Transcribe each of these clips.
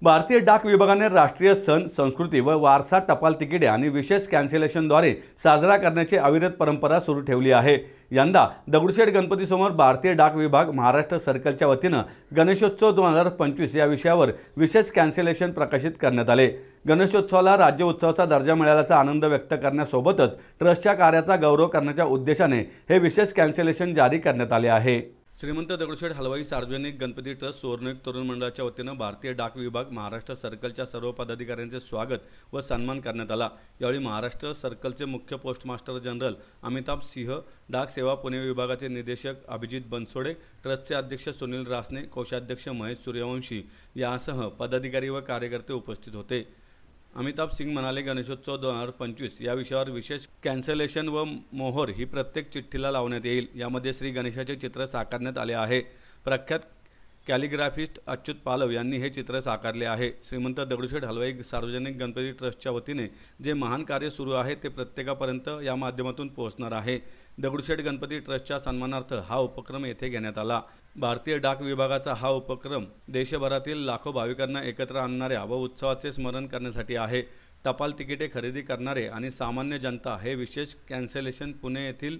भारतीय डाक विभागाने राष्ट्रीय सण, संस्कृती व वारसा टपाल तिकिटे आणि विशेष कॅन्सलेशनद्वारे साजरा करण्याची अविरत परंपरा सुरू ठेवली आहे। यंदा दगडूशेठ गणपतीसमोर भारतीय डाक विभाग महाराष्ट्र सर्कलच्या वतीने गणेशोत्सव 2025 या विषयावर विशेष कॅन्सलेशन प्रकाशित करण्यात आले। गणेशोत्सवाला राज्य उत्सवाचा दर्जा मिळाल्याचा आनंद व्यक्त करण्यासोबतच ट्रस्टच्या कार्याचा गौरव करण्याच्या उद्देशाने हे विशेष कॅन्सलेशन जारी करण्यात आले आहे। श्रीमंत दगडूशेठ हलवाई सार्वजनिक गणपती ट्रस्ट सुवर्णयुग तरुण मंडळाच्या वतीने भारतीय डाक विभाग महाराष्ट्र सर्कलच्या सर्व पदाधिकाऱ्यांचे स्वागत व सन्मान करण्यात आला। यावेळी महाराष्ट्र सर्कलचे मुख्य पोस्टमास्टर जनरल अमिताभ सिंह, डाक सेवा पुणे विभागाचे निदेशक अभिजित बनसोडे, ट्रस्टचे अध्यक्ष सुनील रासने, कोषाध्यक्ष महेश सूर्यवंशी यासह पदाधिकारी व कार्यकर्ते उपस्थित होते। अमिताभ सिंग म्हणाले, गणेशोत्सव 2025 या विषयावर विशेष कॅन्सलेशन व मोहर ही प्रत्येक चिठ्ठीला लावण्यात येईल। यामध्ये श्री गणेशाचे चित्र साकारण्यात आले आहे। प्रख्यात कॅलिग्राफिस्ट अच्युत पालव यांनी हे चित्र साकारले आहे। श्रीमंत दगडूशेठ हलवाई सार्वजनिक गणपती ट्रस्टच्या वतीने जे महान कार्य सुरू आहे ते प्रत्येकापर्यंत या माध्यमातून पोहोचणार आहे। दगडूशेठ गणपती ट्रस्टच्या सन्मानार्थ हा उपक्रम येथे घेण्यात आला। भारतीय डाक विभागाचा हा उपक्रम देशभरातील लाखो भाविकांना एकत्र आणणाऱ्या व उत्सवाचे स्मरण करण्यासाठी आहे। टपाल तिकिटे खरेदी करणारे आणि सामान्य जनता हे विशेष कॅन्सलेशन पुणे येथील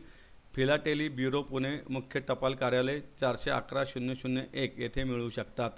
फिलाटेली ब्युरो पुणे मुख्य टपाल कार्यालय 411-001 येथे मिळवू शकतात।